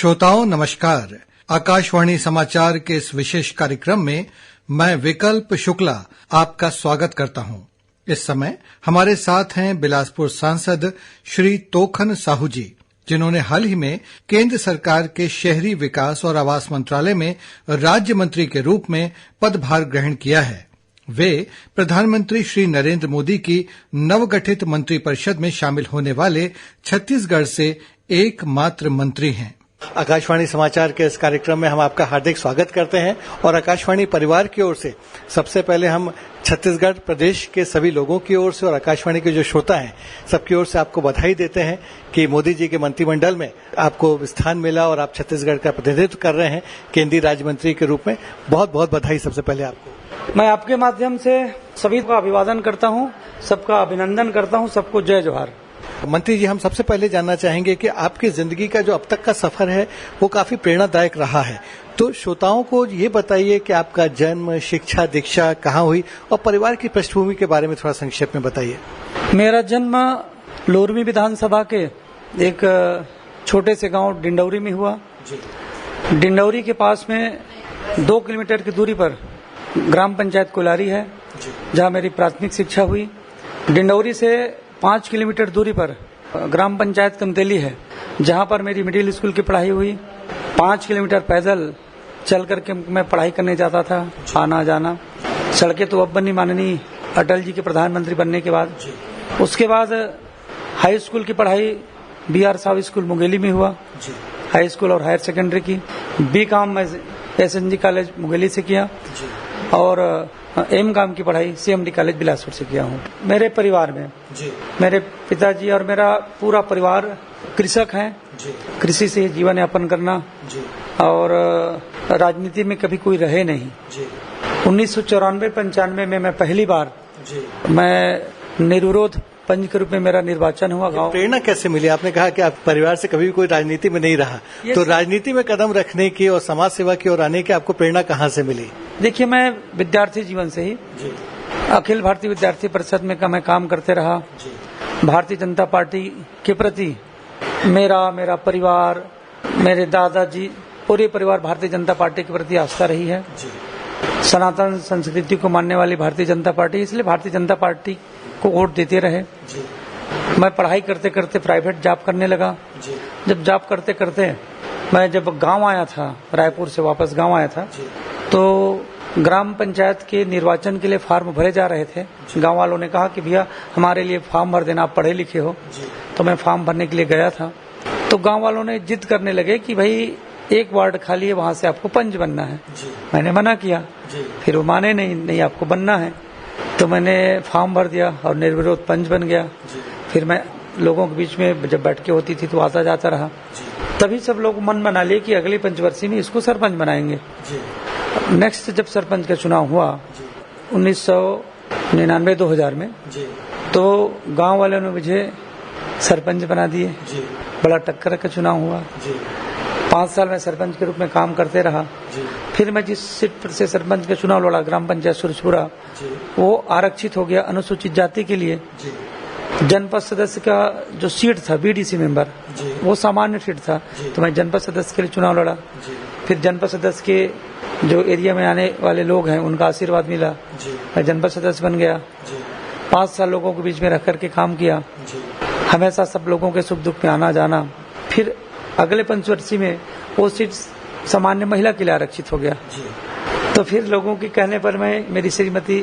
श्रोताओं नमस्कार। आकाशवाणी समाचार के इस विशेष कार्यक्रम में मैं विकल्प शुक्ला आपका स्वागत करता हूं। इस समय हमारे साथ हैं बिलासपुर सांसद श्री तोखन साहू जी, जिन्होंने हाल ही में केंद्र सरकार के शहरी विकास और आवास मंत्रालय में राज्य मंत्री के रूप में पदभार ग्रहण किया है। वे प्रधानमंत्री श्री नरेंद्र मोदी की नवगठित मंत्रिपरिषद में शामिल होने वाले छत्तीसगढ़ से एकमात्र मंत्री हैं। आकाशवाणी समाचार के इस कार्यक्रम में हम आपका हार्दिक स्वागत करते हैं और आकाशवाणी परिवार की ओर से सबसे पहले हम छत्तीसगढ़ प्रदेश के सभी लोगों की ओर से और आकाशवाणी के जो श्रोता हैं सबकी ओर से आपको बधाई देते हैं कि मोदी जी के मंत्रिमंडल में आपको स्थान मिला और आप छत्तीसगढ़ का प्रतिनिधित्व कर रहे हैं केंद्रीय राज्य मंत्री के रूप में। बहुत बहुत बधाई सबसे पहले आपको। मैं आपके माध्यम से सभी का अभिवादन करता हूँ, सबका अभिनंदन करता हूँ, सबको जय जोहार। मंत्री जी, हम सबसे पहले जानना चाहेंगे कि आपकी जिंदगी का जो अब तक का सफर है वो काफी प्रेरणादायक रहा है, तो श्रोताओं को ये बताइए कि आपका जन्म, शिक्षा, दीक्षा कहाँ हुई और परिवार की पृष्ठभूमि के बारे में थोड़ा संक्षेप में बताइए। मेरा जन्म लोरमी विधानसभा के एक छोटे से गांव डिंडौरी में हुआ। डिंडौरी के पास में 2 किलोमीटर की दूरी पर ग्राम पंचायत कोलारी है, जहाँ मेरी प्राथमिक शिक्षा हुई। डिंडौरी से 5 किलोमीटर दूरी पर ग्राम पंचायत कमतेली है, जहां पर मेरी मिडिल स्कूल की पढ़ाई हुई। 5 किलोमीटर पैदल चल करके मैं पढ़ाई करने जाता था, आना जाना। सड़कें तो अब बनी माननीय अटल जी के प्रधानमंत्री बनने के बाद। उसके बाद हाई स्कूल की पढ़ाई BR साहब स्कूल मुंगेली में हुआ, हाई स्कूल और हायर सेकेंडरी की। B.Com मैं SNG कॉलेज मुंगेली से किया और M.Com की पढ़ाई CMD कॉलेज बिलासपुर से किया हूँ। मेरे परिवार में मेरे पिताजी और मेरा पूरा परिवार कृषक हैं। कृषि से जीवन यापन करना और राजनीति में कभी कोई रहे नहीं। 1994-95 में मैं पहली बार मैं निर्विरोध पंच के रूप में मेरा निर्वाचन हुआ। गांव प्रेरणा कैसे मिली? आपने कहा कि आप परिवार से कभी भी कोई राजनीति में नहीं रहा, तो राजनीति में कदम रखने की और समाज सेवा की ओर आने की आपको प्रेरणा कहाँ से मिली? देखिए, मैं विद्यार्थी जीवन से ही अखिल भारतीय विद्यार्थी परिषद में मैं काम करते रहा। भारतीय जनता पार्टी के प्रति मेरा परिवार, मेरे दादाजी, पूरे परिवार भारतीय जनता पार्टी के प्रति आस्था रही है। सनातन संस्कृति को मानने वाली भारतीय जनता पार्टी, इसलिए भारतीय जनता पार्टी को वोट देते रहे। मैं पढ़ाई करते करते प्राइवेट जॉब करने लगा। जब जॉब करते करते मैं जब गांव आया था, रायपुर से वापस गांव आया था, तो ग्राम पंचायत के निर्वाचन के लिए फॉर्म भरे जा रहे थे। गांव वालों ने कहा कि भैया हमारे लिए फॉर्म भर देना, आप पढ़े लिखे हो। तो मैं फॉर्म भरने के लिए गया था, तो गांव वालों ने जिद करने लगे कि भाई एक वार्ड खाली है, वहां से आपको पंच बनना है। मैंने मना किया, फिर वो माने नहीं आपको बनना है। तो मैंने फॉर्म भर दिया और निर्विरोध पंच बन गया। फिर मैं लोगों के बीच में जब बैठकें होती थी तो आता जाता रहा। तभी सब लोग मन बना लिए कि अगली पंचवर्षीय में इसको सरपंच बनाएंगे। नेक्स्ट जब सरपंच का चुनाव हुआ 1999-2000 में, तो गांव वालों ने मुझे सरपंच बना दिए। बड़ा टक्कर का चुनाव हुआ। 5 साल में सरपंच के रूप में काम करते रहा। फिर मैं जिस सीट पर से सरपंच का चुनाव लड़ा, ग्राम पंचायत सूरजपुरा, वो आरक्षित हो गया अनुसूचित जाति के लिए। जनपद सदस्य का जो सीट था BDC मेंबर, वो सामान्य सीट था, तो मैं जनपद सदस्य के लिए चुनाव लड़ा। फिर जनपद सदस्य के जो एरिया में आने वाले लोग हैं उनका आशीर्वाद मिला, मैं जनपद सदस्य बन गया। 5 साल लोगों के बीच में रह करके काम किया, हमेशा सब लोगों के सुख दुख में आना जाना। फिर अगले पंचवर्षीय में वो सीट सामान्य महिला के लिए आरक्षित हो गया। तो फिर लोगों के कहने पर मेरी श्रीमती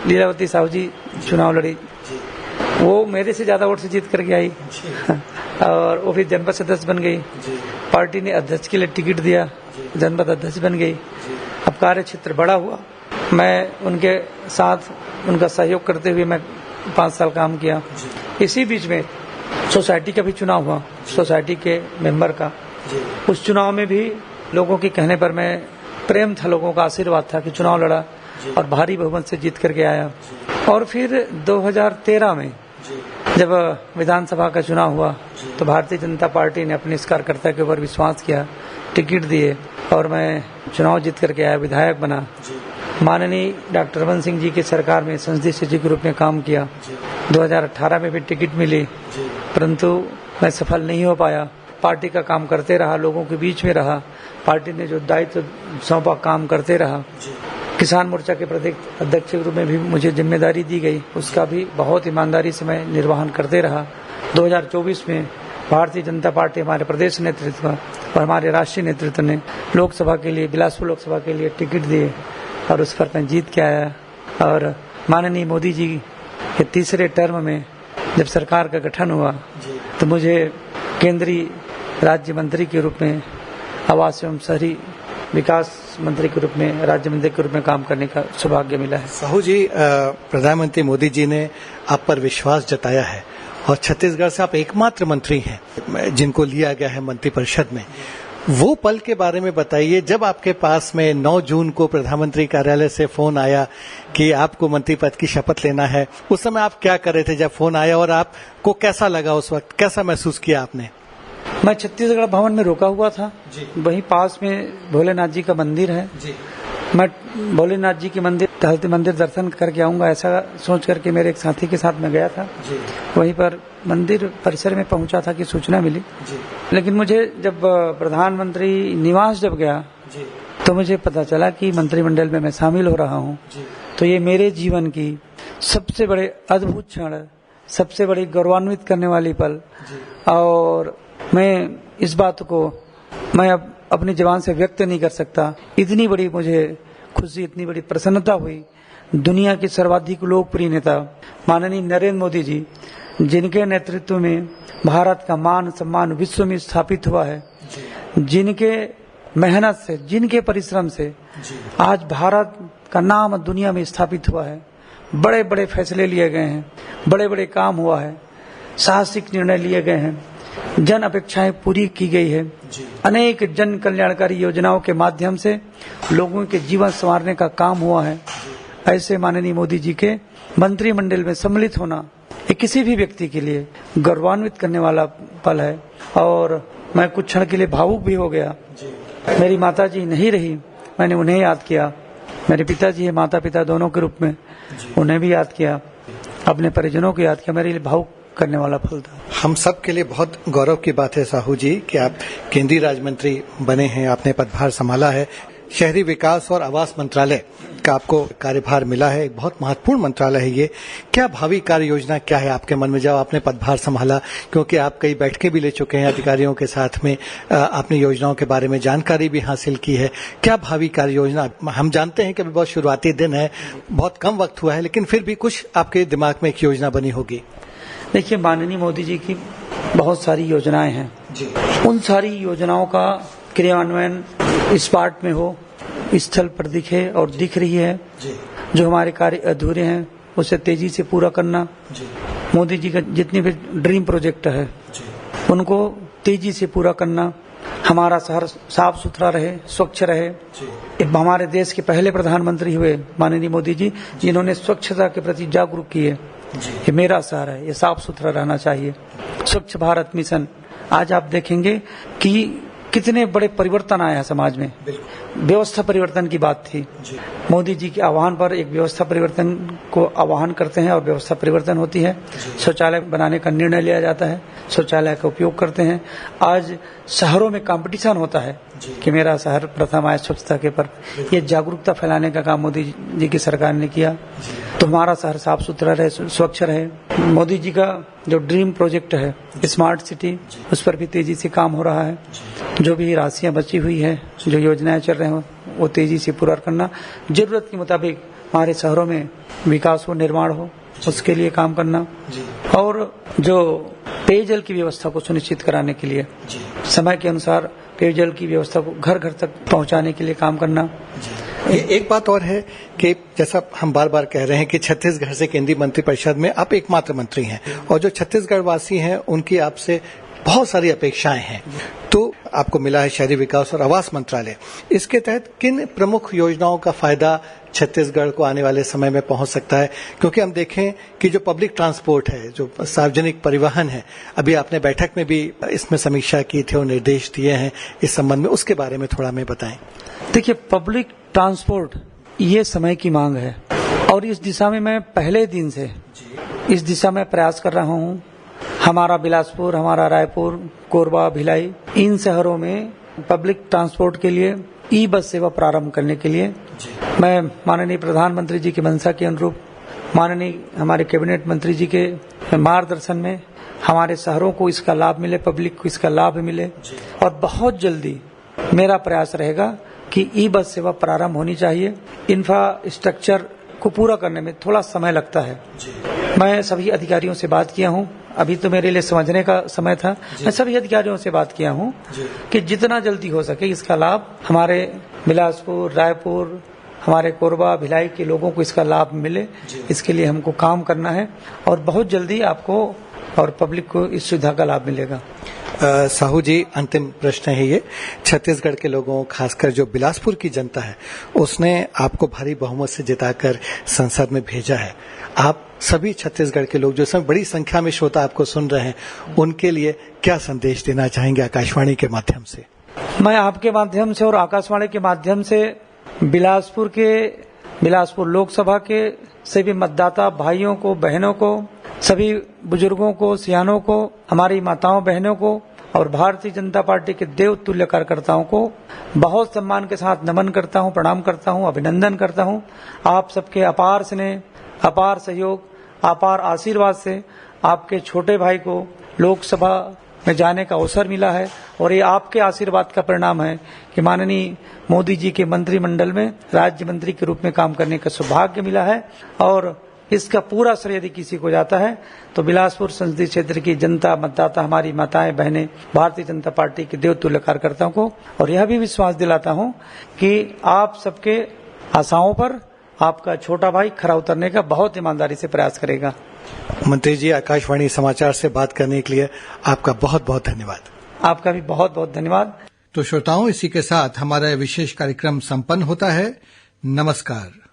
लीलावती साहू जी चुनाव लड़ी। वो मेरे से ज्यादा वोट से जीत करके आई और वो फिर जनपद सदस्य बन गई। पार्टी ने अध्यक्ष के लिए टिकट दिया, जनपद अध्यक्ष बन गई। अब कार्य क्षेत्र बड़ा हुआ, मैं उनके साथ उनका सहयोग करते हुए मैं 5 साल काम किया। इसी बीच में सोसाइटी का भी चुनाव हुआ, सोसाइटी के मेंबर का। उस चुनाव में भी लोगों के कहने पर मैं प्रेम था, लोगों का आशीर्वाद था कि चुनाव लड़ा और भारी बहुमत से जीत करके आया। और फिर 2013 में जब विधानसभा का चुनाव हुआ तो भारतीय जनता पार्टी ने अपने इस कार्यकर्ता के ऊपर विश्वास किया, टिकट दिए और मैं चुनाव जीत करके आया, विधायक बना। माननीय डॉक्टर रमन सिंह जी की सरकार में संसदीय सचिव के रूप में काम किया। 2018 में भी टिकट मिली, परंतु मैं सफल नहीं हो पाया। पार्टी का काम करते रहा, लोगों के बीच में रहा, पार्टी ने जो दायित्व सौंपा काम करते रहा। किसान मोर्चा के प्रदेश अध्यक्ष के रूप में भी मुझे जिम्मेदारी दी गई, उसका भी बहुत ईमानदारी से मैं निर्वहन करते रहा। 2024 में भारतीय जनता पार्टी हमारे प्रदेश नेतृत्व और हमारे राष्ट्रीय नेतृत्व ने लोकसभा के लिए, बिलासपुर लोकसभा के लिए टिकट दिए और उस पर मैं जीत के आया। और माननीय मोदी जी के तीसरे टर्म में जब सरकार का गठन हुआ तो मुझे केंद्रीय राज्य मंत्री के रूप में, आवास एवं शहरी विकास मंत्री के रूप में, राज्य मंत्री के रूप में काम करने का सौभाग्य मिला है। साहू जी, प्रधानमंत्री मोदी जी ने आप पर विश्वास जताया है और छत्तीसगढ़ से आप एकमात्र मंत्री हैं जिनको लिया गया है मंत्रिपरिषद में। वो पल के बारे में बताइए जब आपके पास में 9 जून को प्रधानमंत्री कार्यालय से फोन आया कि आपको मंत्री पद की शपथ लेना है। उस समय आप क्या कर रहे थे जब फोन आया और आपको कैसा लगा उस वक्त, कैसा महसूस किया आपने? मैं छत्तीसगढ़ भवन में रुका हुआ था, वहीं पास में भोलेनाथ जी का मंदिर है जी। मैं भोलेनाथ जी के मंदिर, टहलते मंदिर दर्शन करके आऊंगा ऐसा सोच करके मेरे एक साथी के साथ में गया था जी। वहीं पर मंदिर परिसर में पहुंचा था कि सूचना मिली जी। लेकिन मुझे जब प्रधानमंत्री निवास जब गया जी, तो मुझे पता चला कि मंत्रिमंडल में मैं शामिल हो रहा हूं। तो ये मेरे जीवन की सबसे बड़े अद्भुत क्षण, सबसे बड़ी गौरवान्वित करने वाली पल, और मैं इस बात को मैं अब अपनी जबान से व्यक्त नहीं कर सकता। इतनी बड़ी मुझे खुशी, इतनी बड़ी प्रसन्नता हुई। दुनिया के सर्वाधिक लोकप्रिय नेता माननीय नरेंद्र मोदी जी, जिनके नेतृत्व में भारत का मान सम्मान विश्व में स्थापित हुआ है, जिनके मेहनत से, जिनके परिश्रम से आज भारत का नाम दुनिया में स्थापित हुआ है। बड़े बड़े फैसले लिए गए हैं, बड़े बड़े काम हुआ है, साहसिक निर्णय लिए गए हैं, जन अपेक्षाएं पूरी की गई है। अनेक जन कल्याणकारी योजनाओं के माध्यम से लोगों के जीवन संवारने का काम हुआ है। ऐसे माननीय मोदी जी के मंत्रिमंडल में सम्मिलित होना ये किसी भी व्यक्ति के लिए गौरवान्वित करने वाला पल है। और मैं कुछ क्षण के लिए भावुक भी हो गया। मेरी माता जी नहीं रही, मैंने उन्हें याद किया। मेरे पिताजी है, माता पिता दोनों के रूप में, उन्हें भी याद किया, अपने परिजनों को याद किया। मेरे लिए भावुक करने वाला फल था। हम सब के लिए बहुत गौरव की बात है साहू जी कि आप केंद्रीय राज्य मंत्री बने हैं, आपने पदभार संभाला है। शहरी विकास और आवास मंत्रालय का आपको कार्यभार मिला है, एक बहुत महत्वपूर्ण मंत्रालय है ये। क्या भावी कार्य योजना क्या है आपके मन में जब आपने पदभार संभाला? क्योंकि आप कई बैठकें भी ले चुके हैं अधिकारियों के साथ में, आपने योजनाओं के बारे में जानकारी भी हासिल की है। क्या भावी कार्य योजना? हम जानते हैं कि अभी बहुत शुरुआती दिन है, बहुत कम वक्त हुआ है, लेकिन फिर भी कुछ आपके दिमाग में एक योजना बनी होगी। देखिए, माननीय मोदी जी की बहुत सारी योजनाएं हैं जी। उन सारी योजनाओं का क्रियान्वयन इस पार्ट में हो, स्थल पर दिखे और दिख रही है जी। जो हमारे कार्य अधूरे हैं उसे तेजी से पूरा करना जी। मोदी जी का जितनी भी ड्रीम प्रोजेक्ट है जी। उनको तेजी से पूरा करना। हमारा शहर साफ सुथरा रहे, स्वच्छ रहे जी। हमारे देश के पहले प्रधानमंत्री हुए माननीय मोदी जी, जिन्होंने स्वच्छता के प्रति जागरूक किए। ये मेरा शहर है, ये साफ सुथरा रहना चाहिए। स्वच्छ भारत मिशन, आज आप देखेंगे कि कितने बड़े परिवर्तन आए हैं समाज में। व्यवस्था परिवर्तन की बात थी, मोदी जी के आह्वान पर एक व्यवस्था परिवर्तन को आह्वान करते हैं और व्यवस्था परिवर्तन होती है। शौचालय बनाने का निर्णय लिया जाता है, शौचालय का उपयोग करते हैं। आज शहरों में कंपटीशन होता है कि मेरा शहर प्रथम आए स्वच्छता के पर। ये जागरूकता फैलाने का काम मोदी जी की सरकार ने किया, तो हमारा शहर साफ सुथरा रहे, स्वच्छ रहे। मोदी जी का जो ड्रीम प्रोजेक्ट है स्मार्ट सिटी, उस पर भी तेजी से काम हो रहा है। जो भी राशियां बची हुई है, जो योजनाएं चल रहे हैं, वो तेजी से पूरा करना। जरूरत के मुताबिक हमारे शहरों में विकास हो, निर्माण हो, उसके लिए काम करना। और जो पेयजल की व्यवस्था को सुनिश्चित कराने के लिए समय के अनुसार पेयजल की व्यवस्था को घर घर तक पहुंचाने के लिए काम करना। एक बात और है कि जैसा हम बार बार कह रहे हैं कि छत्तीसगढ़ से केंद्रीय मंत्रिपरिषद में आप एकमात्र मंत्री हैं और जो छत्तीसगढ़ वासी हैं उनकी आपसे बहुत सारी अपेक्षाएं हैं। तो आपको मिला है शहरी विकास और आवास मंत्रालय। इसके तहत किन प्रमुख योजनाओं का फायदा छत्तीसगढ़ को आने वाले समय में पहुंच सकता है? क्योंकि हम देखें कि जो पब्लिक ट्रांसपोर्ट है, जो सार्वजनिक परिवहन है, अभी आपने बैठक में भी इसमें समीक्षा की थी और निर्देश दिए हैं इस संबंध में, उसके बारे में थोड़ा हमें बताएं। देखिए, पब्लिक ट्रांसपोर्ट ये समय की मांग है और इस दिशा में मैं पहले दिन से इस दिशा में प्रयास कर रहा हूँ। हमारा बिलासपुर, हमारा रायपुर, कोरबा, भिलाई, इन शहरों में पब्लिक ट्रांसपोर्ट के लिए ई बस सेवा प्रारंभ करने के लिए मैं माननीय प्रधानमंत्री जी की मंशा के अनुरूप, माननीय हमारे कैबिनेट मंत्री जी के मार्गदर्शन में हमारे शहरों को इसका लाभ मिले, पब्लिक को इसका लाभ मिले और बहुत जल्दी मेरा प्रयास रहेगा कि ई बस सेवा प्रारंभ होनी चाहिए। इंफ्रास्ट्रक्चर को पूरा करने में थोड़ा समय लगता है। मैं सभी अधिकारियों से बात किया हूं, अभी तो मेरे लिए समझने का समय था। मैं सभी अधिकारियों से बात किया हूं कि जितना जल्दी हो सके इसका लाभ हमारे बिलासपुर, रायपुर, हमारे कोरबा, भिलाई के लोगों को इसका लाभ मिले, इसके लिए हमको काम करना है और बहुत जल्दी आपको और पब्लिक को इस सुविधा का लाभ मिलेगा। साहू जी, अंतिम प्रश्न है ये, छत्तीसगढ़ के लोगों, खासकर जो बिलासपुर की जनता है, उसने आपको भारी बहुमत से जिताकर संसद में भेजा है। आप सभी छत्तीसगढ़ के लोग जो सब बड़ी संख्या में श्रोता आपको सुन रहे हैं, उनके लिए क्या संदेश देना चाहेंगे आकाशवाणी के माध्यम से? मैं आपके माध्यम से और आकाशवाणी के माध्यम से बिलासपुर लोकसभा के सभी मतदाता भाइयों को, बहनों को, सभी बुजुर्गों को, सियानों को, हमारी माताओं बहनों को और भारतीय जनता पार्टी के देवतुल्य कार्यकर्ताओं को बहुत सम्मान के साथ नमन करता हूं, प्रणाम करता हूं, अभिनंदन करता हूं। आप सबके अपार स्नेह, अपार सहयोग, अपार आशीर्वाद से आपके छोटे भाई को लोकसभा में जाने का अवसर मिला है और ये आपके आशीर्वाद का परिणाम है कि माननीय मोदी जी के मंत्रिमंडल में राज्य मंत्री के रूप में काम करने का सौभाग्य मिला है और इसका पूरा श्रेय यदि किसी को जाता है तो बिलासपुर संसदीय क्षेत्र की जनता, मतदाता, हमारी माताएं बहनें, भारतीय जनता पार्टी के देवतुल्य कार्यकर्ताओं को। और यह भी विश्वास दिलाता हूं कि आप सबके आशाओं पर आपका छोटा भाई खरा उतरने का बहुत ईमानदारी से प्रयास करेगा। मंत्री जी, आकाशवाणी समाचार से बात करने के लिए आपका बहुत बहुत धन्यवाद। आपका भी बहुत बहुत धन्यवाद। तो श्रोताओं, इसी के साथ हमारा विशेष कार्यक्रम संपन्न होता है। नमस्कार।